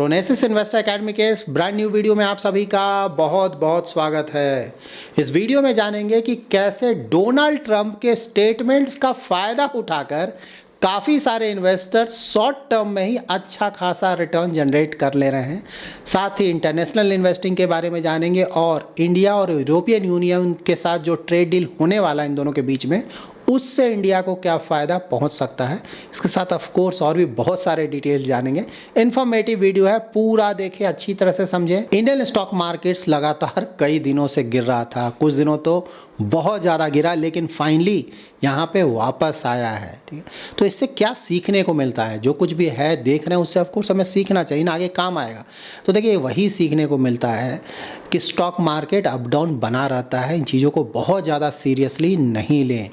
प्रोनेसिस investor academy के इस brand new video में आप सभी का बहुत बहुत स्वागत है। इस वीडियो में जानेंगे कि कैसे डोनाल्ड ट्रंप के स्टेटमेंट्स का फ़ायदा उठाकर काफ़ी सारे इन्वेस्टर्स शॉर्ट टर्म में ही अच्छा खासा रिटर्न जनरेट कर ले रहे हैं। साथ ही इंटरनेशनल इन्वेस्टिंग के बारे में जानेंगे और इंडिया और यूरोपियन यूनियन के साथ जो ट्रेड डील होने वाला है इन दोनों के बीच में, उससे इंडिया को क्या फ़ायदा पहुंच सकता है। इसके साथ ऑफ कोर्स और भी बहुत सारे डिटेल्स जानेंगे। इन्फॉर्मेटिव वीडियो है, पूरा देखें, अच्छी तरह से समझें। इंडियन स्टॉक मार्केट्स लगातार कई दिनों से गिर रहा था, कुछ दिनों तो बहुत ज़्यादा गिरा, लेकिन फाइनली यहाँ पे वापस आया है। ठीक है, तो इससे क्या सीखने को मिलता है? जो कुछ भी है देख रहे हैं उससे ऑफ कोर्स हमें सीखना चाहिए ना, आगे काम आएगा। तो देखिए वही सीखने को मिलता है कि स्टॉक मार्केट अप डाउन बना रहता है, इन चीज़ों को बहुत ज़्यादा सीरियसली नहीं लें।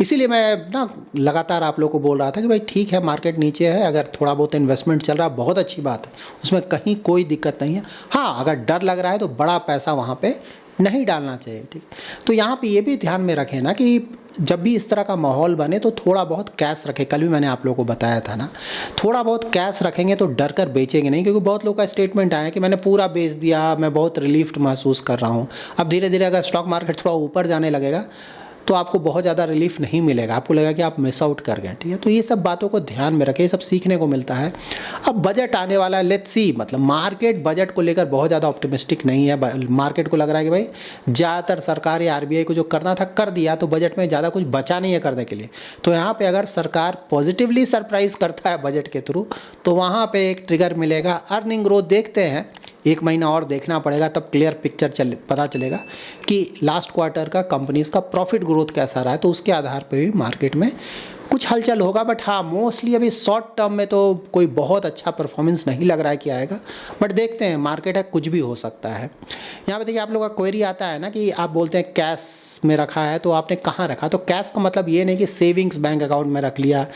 इसीलिए मैं ना लगातार आप लोग को बोल रहा था कि भाई ठीक है, मार्केट नीचे है, अगर थोड़ा बहुत इन्वेस्टमेंट चल रहा है बहुत अच्छी बात है, उसमें कहीं कोई दिक्कत नहीं है। हाँ, अगर डर लग रहा है तो बड़ा पैसा वहाँ पे नहीं डालना चाहिए। ठीक, तो यहाँ पे ये भी ध्यान में रखें ना कि जब भी इस तरह का माहौल बने तो थोड़ा बहुत कैश रखें। कल भी मैंने आप लोगों को बताया था ना, थोड़ा बहुत कैश रखेंगे तो डर कर बेचेंगे नहीं, क्योंकि बहुत लोगों का स्टेटमेंट आया कि मैंने पूरा बेच दिया, मैं बहुत रिलीफ महसूस कर रहा हूँ। अब धीरे धीरे अगर स्टॉक मार्केट थोड़ा ऊपर जाने लगेगा तो आपको बहुत ज़्यादा रिलीफ नहीं मिलेगा, आपको लगेगा कि आप मिस आउट कर गए। ठीक है, तो ये सब बातों को ध्यान में रखें, ये सब सीखने को मिलता है। अब बजट आने वाला है, लेट्स सी, मतलब मार्केट बजट को लेकर बहुत ज़्यादा ऑप्टिमिस्टिक नहीं है। मार्केट को लग रहा है कि भाई ज़्यादातर सरकार या आरबीआई को जो करना था कर दिया, तो बजट में ज़्यादा कुछ बचा नहीं है करने के लिए। तो यहाँ पर अगर सरकार पॉजिटिवली सरप्राइज करता है बजट के थ्रू, तो वहाँ पर एक ट्रिगर मिलेगा। अर्निंग ग्रोथ देखते हैं, एक महीना और देखना पड़ेगा, तब क्लियर पिक्चर पता चलेगा कि लास्ट क्वार्टर का कंपनीज का प्रॉफिट ग्रोथ कैसा रहा है। तो उसके आधार पे भी मार्केट में कुछ हलचल होगा। बट हाँ, मोस्टली अभी शॉर्ट टर्म में तो कोई बहुत अच्छा परफॉर्मेंस नहीं लग रहा है कि आएगा, बट देखते हैं, मार्केट है, कुछ भी हो सकता है। यहाँ पे देखिए आप लोग का क्वेरी आता है ना कि आप बोलते हैं कैश में रखा है, तो आपने कहाँ रखा? तो कैश का मतलब ये नहीं कि सेविंग्स बैंक अकाउंट में रख लिया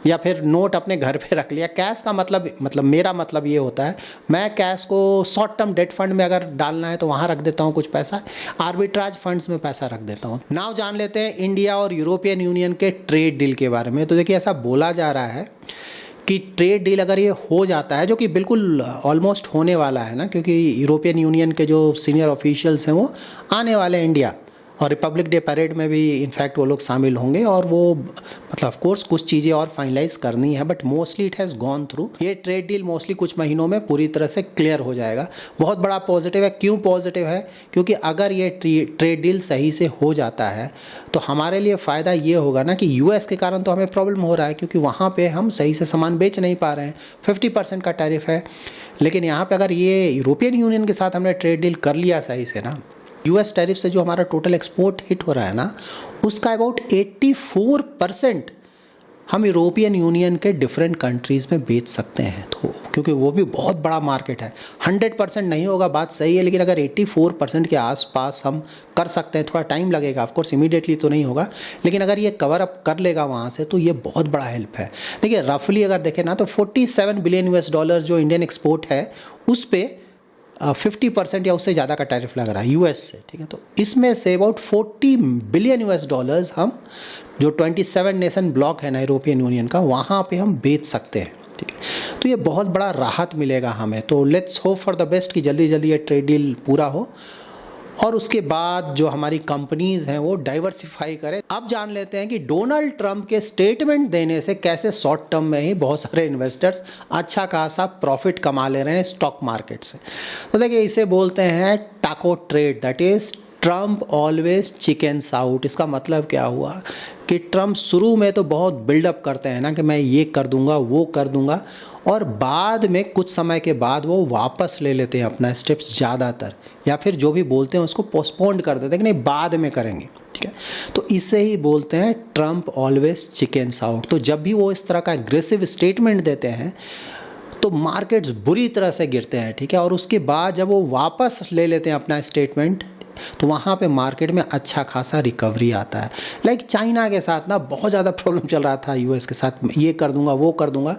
या फिर नोट अपने घर पे रख लिया। कैश का मतलब मेरा मतलब ये होता है, मैं कैश को शॉर्ट टर्म डेट फंड में अगर डालना है तो वहाँ रख देता हूँ कुछ पैसा, आर्बिट्राज फंड्स में पैसा रख देता हूँ। नाउ जान लेते हैं इंडिया और यूरोपियन यूनियन के ट्रेड डील के बारे में। तो देखिए ऐसा बोला जा रहा है कि ट्रेड डील अगर ये हो जाता है, जो कि बिल्कुल ऑलमोस्ट होने वाला है ना, क्योंकि यूरोपियन यूनियन के जो सीनियर ऑफिशियल्स हैं वो आने वाले हैं इंडिया, और रिपब्लिक डे परेड में भी इनफैक्ट वो लोग शामिल होंगे, और वो मतलब ऑफ कोर्स कुछ चीज़ें और फाइनलाइज करनी है, but mostly it has gone through. ये ट्रेड डील मोस्टली कुछ महीनों में पूरी तरह से क्लियर हो जाएगा। बहुत बड़ा पॉजिटिव है। क्यों पॉजिटिव है? क्योंकि अगर ये ट्रेड डील सही से हो जाता है तो हमारे लिए फ़ायदा ये होगा ना कि यूएस के कारण तो हमें प्रॉब्लम हो रहा है, क्योंकि वहाँ पे हम सही से सामान बेच नहीं पा रहे हैं, 50% का टैरिफ है। लेकिन यहाँ पे अगर ये यूरोपियन यूनियन के साथ हमने ट्रेड डील कर लिया सही से ना, यूएस टैरिफ से जो हमारा टोटल एक्सपोर्ट हिट हो रहा है ना, उसका अबाउट 84% हम यूरोपियन यूनियन के डिफरेंट कंट्रीज़ में बेच सकते हैं। तो क्योंकि वो भी बहुत बड़ा मार्केट है, 100% नहीं होगा, बात सही है, लेकिन अगर 84% के आसपास हम कर सकते हैं, थोड़ा टाइम लगेगा, ऑफ कोर्स इमीडिएटली तो नहीं होगा, लेकिन अगर ये कवर अप कर लेगा वहाँ से तो ये बहुत बड़ा हेल्प है। देखिए रफली अगर देखें ना तो 47 बिलियन US डॉलर जो इंडियन एक्सपोर्ट है उस पर 50% या उससे ज़्यादा का टैरिफ लग रहा है यूएस से। ठीक है, तो इसमें say about 40 billion US dollars हम जो 27 नेशन ब्लॉक है ना यूरोपियन यूनियन का, वहाँ पे हम बेच सकते हैं। ठीक है, तो ये बहुत बड़ा राहत मिलेगा हमें। तो let's hope for the best कि जल्दी जल्दी ये ट्रेड डील पूरा हो और उसके बाद जो हमारी कंपनीज हैं वो डाइवर्सिफाई करें। अब जान लेते हैं कि डोनाल्ड ट्रंप के स्टेटमेंट देने से कैसे शॉर्ट टर्म में ही बहुत सारे इन्वेस्टर्स अच्छा खासा प्रॉफिट कमा ले रहे हैं स्टॉक मार्केट से। तो देखिए इसे बोलते हैं टाको trade, that is Trump always chickens out. इसका मतलब क्या हुआ कि ट्रंप शुरू में तो बहुत बिल्डअप करते हैं ना कि मैं ये कर दूंगा वो कर दूंगा, और बाद में कुछ समय के बाद वो वापस ले लेते हैं अपना स्टेप्स ज़्यादातर, या फिर जो भी बोलते हैं उसको पोस्टपोन्ड कर देते हैं कि नहीं बाद में करेंगे। ठीक है, तो इसे ही बोलते हैं ट्रंप ऑलवेज चिकन्स आउट। तो जब भी वो इस तरह का एग्रेसिव स्टेटमेंट देते हैं तो मार्केट्स बुरी तरह से गिरते हैं। ठीक है, और उसके बाद जब वो वापस ले लेते हैं अपना स्टेटमेंट तो वहाँ पे मार्केट में अच्छा खासा रिकवरी आता है। लाइक चाइना के साथ ना बहुत ज़्यादा प्रॉब्लम चल रहा था यूएस के साथ, ये कर दूंगा वो कर दूंगा,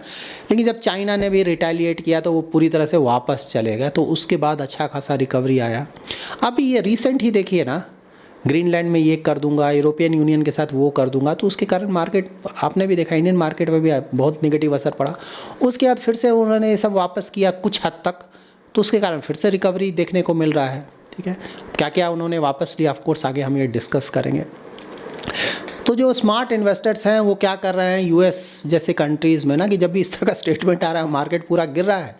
लेकिन जब चाइना ने भी रिटेलिएट किया तो वो पूरी तरह से वापस चले गए, तो उसके बाद अच्छा खासा रिकवरी आया। अभी ये रिसेंट ही देखिए ना, ग्रीनलैंड में ये कर दूंगा, यूरोपियन यूनियन के साथ वो कर दूंगा, तो उसके कारण मार्केट आपने भी देखा, इंडियन मार्केट में भी बहुत नेगेटिव असर पड़ा। उसके बाद फिर से उन्होंने ये सब वापस किया कुछ हद तक, तो उसके कारण फिर से रिकवरी देखने को मिल रहा है। ठीक है, क्या क्या उन्होंने वापस लिया, ऑफकोर्स आगे हम ये डिस्कस करेंगे। तो जो स्मार्ट इन्वेस्टर्स हैं वो क्या कर रहे हैं यूएस जैसे कंट्रीज़ में ना, कि जब भी इस तरह का स्टेटमेंट आ रहा है, मार्केट पूरा गिर रहा है,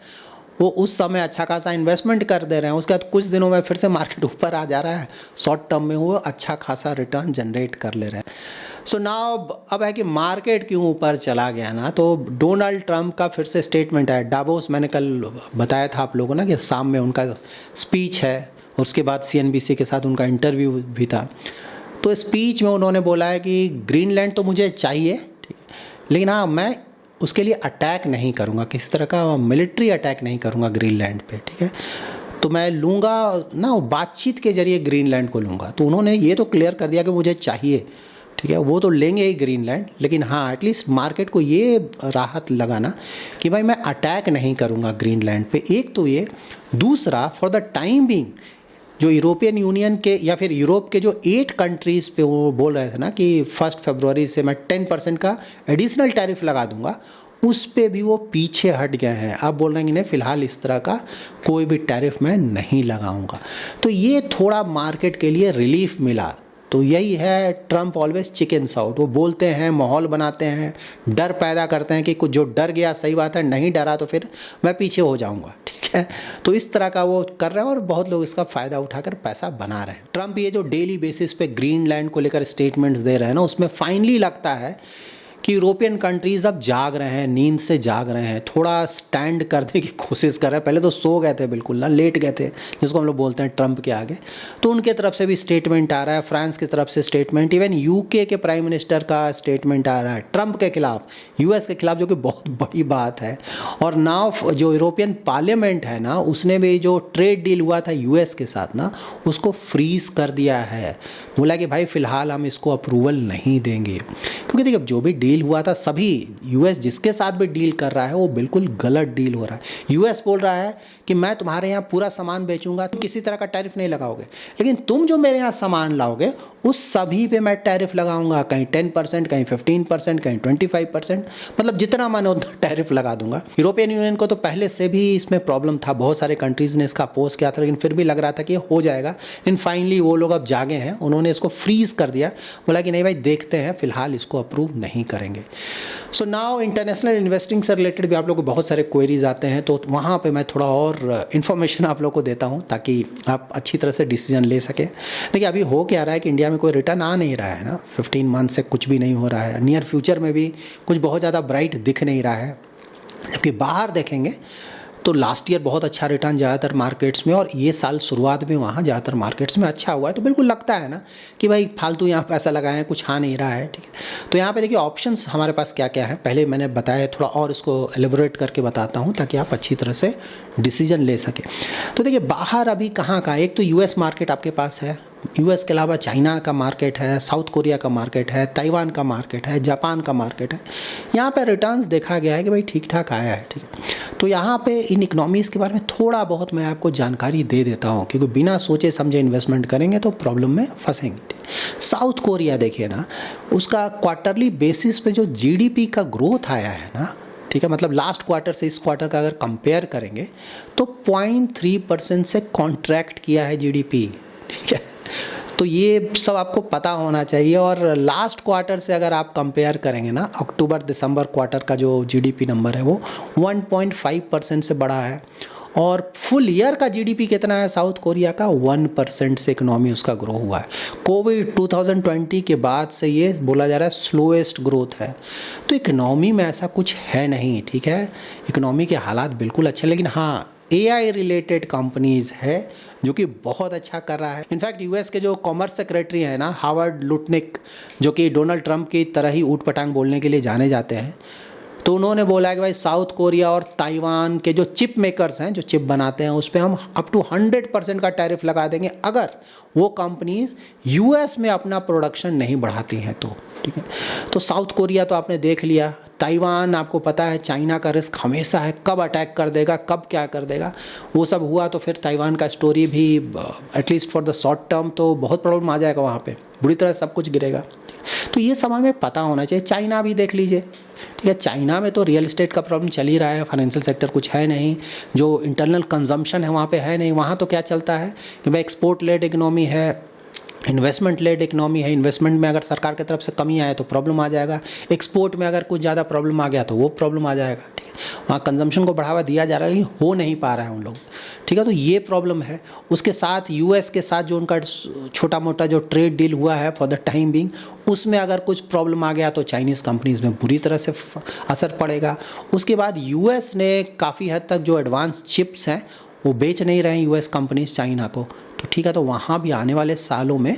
वो उस समय अच्छा खासा इन्वेस्टमेंट कर दे रहे हैं। उसके बाद कुछ दिनों में फिर से मार्केट ऊपर आ जा रहा है, शॉर्ट टर्म में वो अच्छा खासा रिटर्न जनरेट कर ले रहे हैं। सो नाउ अब है कि मार्केट क्यों ऊपर चला गया ना, तो डोनाल्ड ट्रंप का फिर से स्टेटमेंट है डावोस, मैंने कल बताया था आप लोगों ना कि शाम में उनका स्पीच है, उसके बाद सीएनबीसी के साथ उनका इंटरव्यू भी था। तो स्पीच में उन्होंने बोला है कि ग्रीनलैंड तो मुझे चाहिए, ठीक है, लेकिन हाँ मैं उसके लिए अटैक नहीं करूँगा, किसी तरह का मिलिट्री अटैक नहीं करूँगा ग्रीनलैंड पे। ठीक है, तो मैं लूँगा ना, बातचीत के जरिए ग्रीनलैंड को लूँगा। तो उन्होंने ये तो क्लियर कर दिया कि मुझे चाहिए, ठीक है, वो तो लेंगे ही ग्रीनलैंड, लेकिन हाँ एटलीस्ट मार्केट को ये राहत लगाना कि भाई मैं अटैक नहीं करूँगा ग्रीनलैंड पे। एक तो ये, दूसरा फॉर द टाइम बीइंग जो यूरोपियन यूनियन के या फिर यूरोप के जो 8 कंट्रीज़ पे वो बोल रहे थे ना कि 1 फरवरी से मैं 10% का एडिशनल टैरिफ लगा दूंगा, उस पे भी वो पीछे हट गए हैं। अब बोल रहे हैं कि नहीं फिलहाल इस तरह का कोई भी टैरिफ मैं नहीं लगाऊंगा। तो ये थोड़ा मार्केट के लिए रिलीफ मिला। तो यही है ट्रंप ऑलवेज चिकन्स आउट, वो बोलते हैं, माहौल बनाते हैं, डर पैदा करते हैं कि कुछ जो डर गया, सही बात है, नहीं डरा तो फिर मैं पीछे हो जाऊंगा। ठीक है, तो इस तरह का वो कर रहे हैं और बहुत लोग इसका फ़ायदा उठाकर पैसा बना रहे हैं। ट्रंप ये जो डेली बेसिस पे ग्रीनलैंड को लेकर स्टेटमेंट्स दे रहे हैं ना, उसमें फाइनली लगता है कि यूरोपियन कंट्रीज़ अब जाग रहे हैं, नींद से जाग रहे हैं, थोड़ा स्टैंड करने की कोशिश कर रहे हैं। पहले तो सो गए थे, बिल्कुल ना लेट गए थे, जिसको हम लोग बोलते हैं ट्रंप के आगे। तो उनके तरफ से भी स्टेटमेंट आ रहा है, फ्रांस की तरफ से स्टेटमेंट, इवन यूके के प्राइम मिनिस्टर का स्टेटमेंट आ रहा है ट्रंप के खिलाफ, यूएस के खिलाफ, जो कि बहुत बड़ी बात है। और नाउ जो यूरोपियन पार्लियामेंट है ना, उसने भी जो ट्रेड डील हुआ था यूएस के साथ ना, उसको फ्रीज कर दिया है। बोला कि भाई फिलहाल हम इसको अप्रूवल नहीं देंगे, क्योंकि देखिए जो भी डील हुआ था, सभी यूएस जिसके साथ भी डील कर रहा है वो बिल्कुल गलत डील हो रहा है। यूएस बोल रहा है कि मैं तुम्हारे यहाँ पूरा सामान बेचूंगा, तुम किसी तरह का टैरिफ नहीं लगाओगे, लेकिन तुम जो मेरे यहाँ सामान लाओगे उस सभी पे मैं टैरिफ लगाऊंगा, कहीं 10%, कहीं 15%, कहीं 25%, मतलब जितना मन उतना टैरिफ लगा दूंगा। यूरोपियन यूनियन को तो पहले से भी इसमें प्रॉब्लम था, बहुत सारे कंट्रीज़ ने इसका अपोज किया था, लेकिन फिर भी लग रहा था कि हो जाएगा। लेकिन फाइनली वो लोग अब जागे हैं, उन्होंने इसको फ्रीज कर दिया, बोला कि नहीं भाई देखते हैं, फिलहाल इसको अप्रूव नहीं करेंगे। सो नाउ इंटरनेशनल इन्वेस्टिंग से रिलेटेड भी आप लोग को बहुत सारे क्वेरीज आते हैं, तो वहाँ पे मैं थोड़ा और इन्फॉर्मेशन आप लोग को देता हूँ ताकि आप अच्छी तरह से डिसीजन ले सकें। देखिए अभी हो क्या रहा है कि इंडिया में कोई रिटर्न आ नहीं रहा है ना, 15 मंथ से कुछ भी नहीं हो रहा है, नियर फ्यूचर में भी कुछ बहुत ज़्यादा ब्राइट दिख नहीं रहा है। जबकि बाहर देखेंगे तो लास्ट ईयर बहुत अच्छा रिटर्न ज़्यादातर मार्केट्स में, और ये साल शुरुआत में वहाँ ज़्यादातर मार्केट्स में अच्छा हुआ है। तो बिल्कुल लगता है ना कि भाई फालतू यहाँ पैसा लगाए हैं, कुछ आ नहीं रहा है। ठीक है, तो यहाँ पे देखिए ऑप्शंस हमारे पास क्या क्या है, पहले मैंने बताया, थोड़ा और इसको एलिबोरेट करके बताता हूँ ताकि आप अच्छी तरह से डिसीजन ले सकें। तो देखिए बाहर अभी कहाँ कहाँ, एक तो यूएस मार्केट आपके पास है, यूएस के अलावा चाइना का मार्केट है, साउथ कोरिया का मार्केट है, ताइवान का मार्केट है, जापान का मार्केट है। यहाँ पे रिटर्न्स देखा गया है कि भाई ठीक ठाक आया है। ठीक है, तो यहाँ पे इन इकोनॉमीज़ के बारे में थोड़ा बहुत मैं आपको जानकारी दे देता हूँ, क्योंकि बिना सोचे समझे इन्वेस्टमेंट करेंगे तो प्रॉब्लम में फंसेंगे। साउथ कोरिया देखिए ना, उसका क्वार्टरली बेसिस पे जो जीडीपी का ग्रोथ आया है ना, ठीक है, मतलब लास्ट क्वार्टर से इस क्वार्टर का अगर कंपेयर करेंगे तो 0.3% से कॉन्ट्रैक्ट किया है जीडीपी। ठीक है, तो ये सब आपको पता होना चाहिए। और लास्ट क्वार्टर से अगर आप कंपेयर करेंगे ना, अक्टूबर दिसंबर क्वार्टर का जो जीडीपी नंबर है वो 1.5% से बढ़ा है। और फुल ईयर का जीडीपी कितना है साउथ कोरिया का, 1% से इकोनॉमी उसका ग्रो हुआ है। कोविड 2020 के बाद से ये बोला जा रहा है स्लोएस्ट ग्रोथ है। तो इकोनॉमी में ऐसा कुछ है नहीं, ठीक है, इकोनॉमी के हालात बिल्कुल अच्छे, लेकिन हाँ एआई रिलेटेड कंपनीज है जो कि बहुत अच्छा कर रहा है। इनफैक्ट यूएस के जो कॉमर्स सेक्रेटरी है ना, हावर्ड लुटनिक, जो कि डोनाल्ड ट्रंप की तरह ही ऊट पटांग बोलने के लिए जाने जाते हैं, तो उन्होंने बोला है कि भाई साउथ कोरिया और ताइवान के जो चिप मेकर्स हैं, जो चिप बनाते हैं, उस पर हम अप टू 100% का टैरिफ लगा देंगे अगर वो कंपनीज यूएस में अपना प्रोडक्शन नहीं बढ़ाती हैं तो। ठीक है, तो साउथ कोरिया तो आपने देख लिया, ताइवान आपको पता है चाइना का रिस्क हमेशा है, कब अटैक कर देगा, कब क्या कर देगा, वो सब हुआ तो फिर ताइवान का स्टोरी भी at least for the short term तो बहुत प्रॉब्लम आ जाएगा, वहाँ पे बुरी तरह सब कुछ गिरेगा। तो ये समय में पता होना चाहिए। चाइना भी देख लीजिए, ठीक है, चाइना में तो रियल एस्टेट का प्रॉब्लम चल ही रहा है, फाइनेंशियल सेक्टर कुछ है नहीं, जो इंटरनल कंजम्पशन है वहाँ पे है नहीं। वहाँ तो क्या चलता है कि भाई एक्सपोर्ट लेड इकनॉमी है, इन्वेस्टमेंट लेड इकनॉमी है। इन्वेस्टमेंट में अगर सरकार की तरफ से कमी आए तो प्रॉब्लम आ जाएगा, एक्सपोर्ट में अगर कुछ ज़्यादा प्रॉब्लम आ गया तो वो प्रॉब्लम आ जाएगा, ठीक है। वहाँ कंजम्पशन को बढ़ावा दिया जा रहा है लेकिन हो नहीं पा रहा है उन लोग, ठीक है। तो ये प्रॉब्लम है। उसके साथ यूएस के साथ जो उनका छोटा मोटा जो ट्रेड डील हुआ है फॉर द टाइम बिंग, उसमें अगर कुछ प्रॉब्लम आ गया तो चाइनीज़ कंपनीज़ में बुरी तरह से असर पड़ेगा। उसके बाद यूएस ने काफ़ी हद तक जो एडवांस चिप्स हैं वो बेच नहीं रहे हैं यूएस कंपनीज चाइना को, तो ठीक है। तो वहाँ भी आने वाले सालों में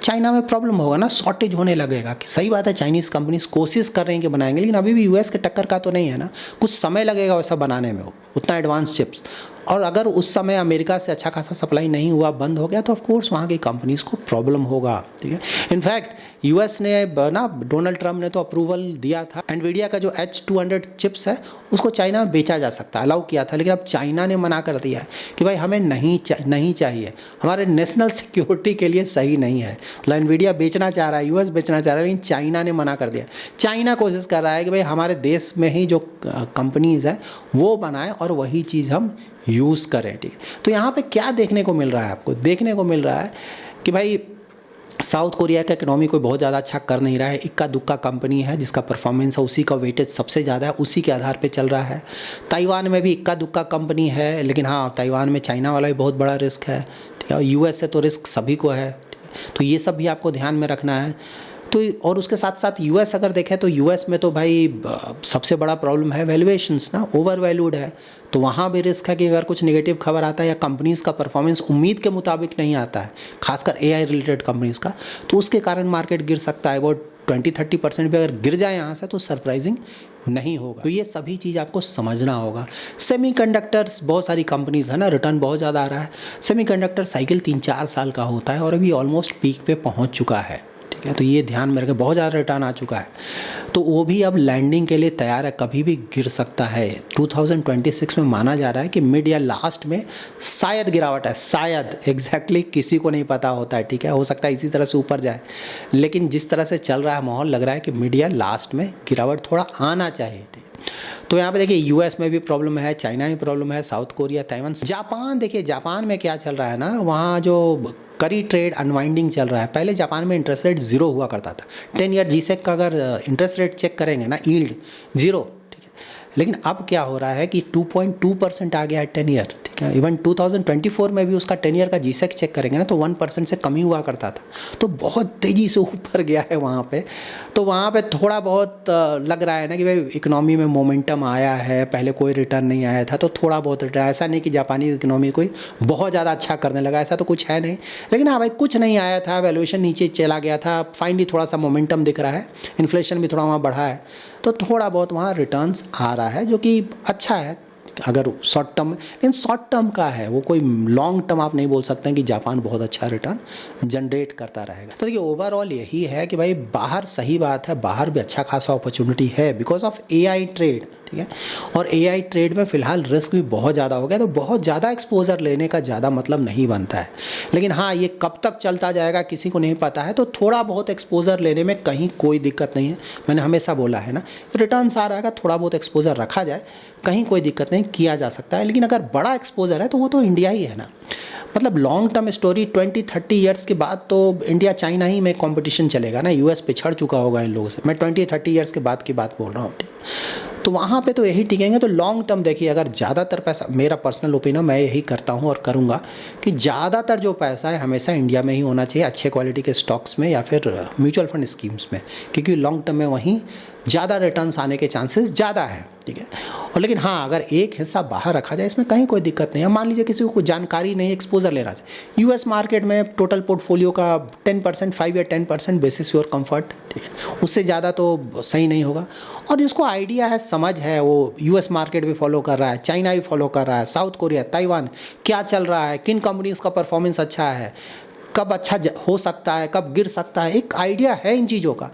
चाइना में प्रॉब्लम होगा ना, शॉर्टेज होने लगेगा। कि सही बात है चाइनीज़ कंपनीज कोशिश कर रही हैं कि बनाएंगे, लेकिन अभी भी यूएस के टक्कर का तो नहीं है ना, कुछ समय लगेगा वैसा बनाने में, उतना एडवांस चिप्स। और अगर उस समय अमेरिका से अच्छा खासा सप्लाई नहीं हुआ, बंद हो गया, तो ऑफकोर्स वहाँ की कंपनीज को प्रॉब्लम होगा, ठीक है। इनफैक्ट यूएस ने ना, डोनाल्ड ट्रम्प ने तो अप्रूवल दिया था, एनवीडिया का जो H200 चिप्स है उसको चाइना में बेचा जा सकता है, अलाउ किया था, लेकिन अब चाइना ने मना कर दिया है कि भाई हमें नहीं चाहिए, हमारे नेशनल सिक्योरिटी के लिए सही नहीं है। मतलब एनवीडिया बेचना चाह रहा है, यूएस बेचना चाह रहा है, लेकिन चाइना ने मना कर दिया। चाइना कोशिश कर रहा है कि भाई हमारे देश में ही जो कंपनीज है वो बनाए और वही चीज़ हम यूज़ करें, ठीक है। तो यहाँ पे क्या देखने को मिल रहा है आपको? देखने को मिल रहा है कि भाई साउथ कोरिया का इकोनॉमी कोई बहुत ज़्यादा अच्छा कर नहीं रहा है, इक्का दुक्का कंपनी है जिसका परफॉर्मेंस है, उसी का वेटेज सबसे ज़्यादा है, उसी के आधार पे चल रहा है। ताइवान में भी इक्का दुक्का कंपनी है, लेकिन हाँ ताइवान में चाइना वाला भी बहुत बड़ा रिस्क है, ठीक है। और यूएस से तो रिस्क सभी को है, तो ये सब भी आपको ध्यान में रखना है। तो और उसके साथ साथ यूएस अगर देखें तो यूएस में तो भाई सबसे बड़ा प्रॉब्लम है वैल्यूएशंस ना, ओवर वैल्यूड है। तो वहाँ भी रिस्क है कि अगर कुछ नेगेटिव खबर आता है या कंपनीज़ का परफॉर्मेंस उम्मीद के मुताबिक नहीं आता है, खासकर एआई रिलेटेड कंपनीज़ का, तो उसके कारण मार्केट गिर सकता है। वो 20-30% भी अगर गिर जाए यहाँ से तो सरप्राइजिंग नहीं होगा। तो ये सभी चीज़ आपको समझना होगा। सेमीकंडक्टर्स बहुत सारी कंपनीज़ है ना, रिटर्न बहुत ज़्यादा आ रहा है। सेमीकंडक्टर साइकिल 3-4 साल का होता है और अभी ऑलमोस्ट पीक पे पहुँच चुका है, ठीक है। तो ये ध्यान में रखें, बहुत ज़्यादा रिटर्न आ चुका है, तो वो भी अब लैंडिंग के लिए तैयार है, कभी भी गिर सकता है। 2026 में माना जा रहा है कि मिड या लास्ट में शायद गिरावट है, शायद, एग्जैक्टली किसी को नहीं पता होता है, ठीक है। हो सकता है इसी तरह से ऊपर जाए, लेकिन जिस तरह से चल रहा है माहौल, लग रहा है कि मिड या लास्ट में गिरावट थोड़ा आना चाहिए, ठीक है। तो यहाँ पे देखिए यूएस में भी प्रॉब्लम है, चाइना में प्रॉब्लम है, साउथ कोरिया, ताइवान, जापान। देखिए जापान में क्या चल रहा है ना, वहाँ जो करी ट्रेड अनवाइंडिंग चल रहा है। पहले जापान में इंटरेस्ट रेट 0 हुआ करता था, 10 ईयर जीसेक का अगर इंटरेस्ट रेट चेक करेंगे ना, यील्ड 0, ठीक है। लेकिन अब क्या हो रहा है कि 2.2% आ गया है 10 ईयर, ठीक है। इवन 2024 में भी उसका 10 ईयर का जीसेक चेक करेंगे ना तो 1% से कम ही हुआ करता था, तो बहुत तेज़ी से ऊपर गया है वहाँ पे। तो वहाँ पे थोड़ा बहुत लग रहा है ना कि भाई इकोनॉमी में मोमेंटम आया है, पहले कोई रिटर्न नहीं आया था तो थोड़ा बहुत रिटर्न, ऐसा नहीं कि जापानी इकोनॉमी कोई बहुत ज़्यादा अच्छा करने लगा, ऐसा तो कुछ है नहीं। लेकिन हाँ भाई कुछ नहीं आया था, वैल्यूएशन नीचे चला गया था, फाइनली थोड़ा सा मोमेंटम दिख रहा है, इन्फ्लेशन भी थोड़ा वहाँ बढ़ा है, तो थोड़ा बहुत वहाँ रिटर्न्स आ रहा है जो कि अच्छा है अगर शॉर्ट टर्म। लेकिन शॉर्ट टर्म का है, वो कोई लॉन्ग टर्म आप नहीं बोल सकते हैं कि जापान बहुत अच्छा रिटर्न जनरेट करता रहेगा। तो देखिए ओवरऑल यही है कि भाई बाहर, सही बात है, बाहर भी अच्छा खासा अपॉर्चुनिटी है बिकॉज ऑफ एआई ट्रेड, ठीक है। और एआई ट्रेड में फ़िलहाल रिस्क भी बहुत ज़्यादा हो गया, तो बहुत ज़्यादा एक्सपोजर लेने का ज़्यादा मतलब नहीं बनता है। लेकिन हाँ ये कब तक चलता जाएगा किसी को नहीं पता है, तो थोड़ा बहुत एक्सपोजर लेने में कहीं कोई दिक्कत नहीं है। मैंने हमेशा बोला है ना, रिटर्न्स आ रहा है, थोड़ा बहुत एक्सपोजर रखा जाए, कहीं कोई दिक्कत नहीं, किया जा सकता है। लेकिन अगर बड़ा एक्सपोजर है तो वो तो इंडिया ही है ना। मतलब लॉन्ग टर्म स्टोरी 20-30 ईयर्स के बाद तो इंडिया चाइना ही में कंपटीशन चलेगा ना, यूएस पिछड़ चुका होगा इन लोगों से। मैं 20-30 ईयर्स के बाद की बात बोल रहा हूँ, तो वहाँ पे तो यही टिकेंगे। तो लॉन्ग टर्म देखिए, अगर ज़्यादातर पैसा, मेरा पर्सनल ओपिनियन, मैं यही करता हूँ और करूँगा कि ज़्यादातर जो पैसा है हमेशा इंडिया में ही होना चाहिए, अच्छे क्वालिटी के स्टॉक्स में या फिर म्यूचुअल फंड स्कीम्स में, क्योंकि लॉन्ग टर्म में वहीं ज़्यादा रिटर्न्स आने के चांसेस ज़्यादा है, ठीक है। और लेकिन हाँ अगर एक हिस्सा बाहर रखा जाए इसमें कहीं कोई दिक्कत नहीं है। मान लीजिए किसी को कुछ जानकारी नहीं, एक्सपोजर लेना चाहिए, यूएस मार्केट में टोटल पोर्टफोलियो का 10%, 5 या 10% बेसिस योर कंफर्ट, ठीक है, उससे ज़्यादा तो सही नहीं होगा। और जिसको आइडिया है, समझ है, वो यूएस मार्केट भी फॉलो कर रहा है, चाइना भी फॉलो कर रहा है, साउथ कोरिया, ताइवान क्या चल रहा है, किन कंपनीज़ का परफॉर्मेंस अच्छा है, कब अच्छा हो सकता है, कब गिर सकता है, एक आइडिया है इन चीज़ों का,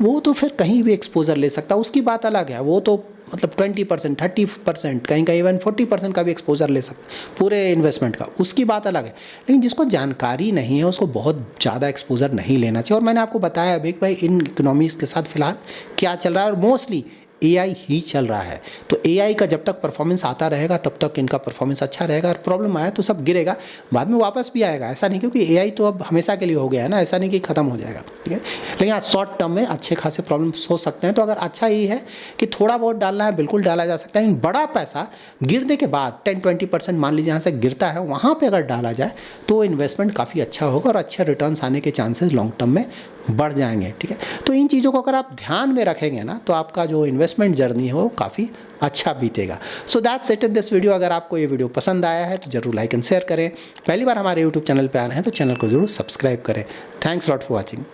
वो तो फिर कहीं भी एक्सपोजर ले सकता है, उसकी बात अलग है। वो तो मतलब 20%, 30%, कहीं कहीं इवन 40% का भी एक्सपोजर ले सकता है पूरे इन्वेस्टमेंट का, उसकी बात अलग है। लेकिन जिसको जानकारी नहीं है उसको बहुत ज़्यादा एक्सपोजर नहीं लेना चाहिए। और मैंने आपको बताया अभी कि भाई इन इकोनॉमीज़ के साथ फिलहाल क्या चल रहा है, और मोस्टली एआई ही चल रहा है। तो एआई का जब तक परफॉर्मेंस आता रहेगा तब तक इनका परफॉर्मेंस अच्छा रहेगा, और प्रॉब्लम आया तो सब गिरेगा, बाद में वापस भी आएगा, ऐसा नहीं, क्योंकि एआई तो अब हमेशा के लिए हो गया है ना, ऐसा नहीं कि ख़त्म हो जाएगा, ठीक है। लेकिन आज शॉर्ट टर्म में अच्छे खासे प्रॉब्लम्स हो सकते हैं। तो अगर अच्छा ही है कि थोड़ा बहुत डालना है, बिल्कुल डाला जा सकता है, लेकिन बड़ा पैसा गिरने के बाद 10-20% मान लीजिए यहाँ से गिरता है, वहाँ पर अगर डाला जाए तो इन्वेस्टमेंट काफ़ी अच्छा होगा और अच्छे रिटर्न्स आने के चांसेस लॉन्ग टर्म में बढ़ जाएंगे, ठीक है। तो इन चीज़ों को अगर आप ध्यान में रखेंगे ना तो आपका जो इन्वेस्टमेंट जर्नी हो काफ़ी अच्छा बीतेगा। So that's it in this video. अगर आपको ये वीडियो पसंद आया है तो जरूर लाइक एंड शेयर करें। पहली बार हमारे यूट्यूब चैनल पे आ रहे हैं तो चैनल को जरूर सब्सक्राइब करें। Thanks lot for watching.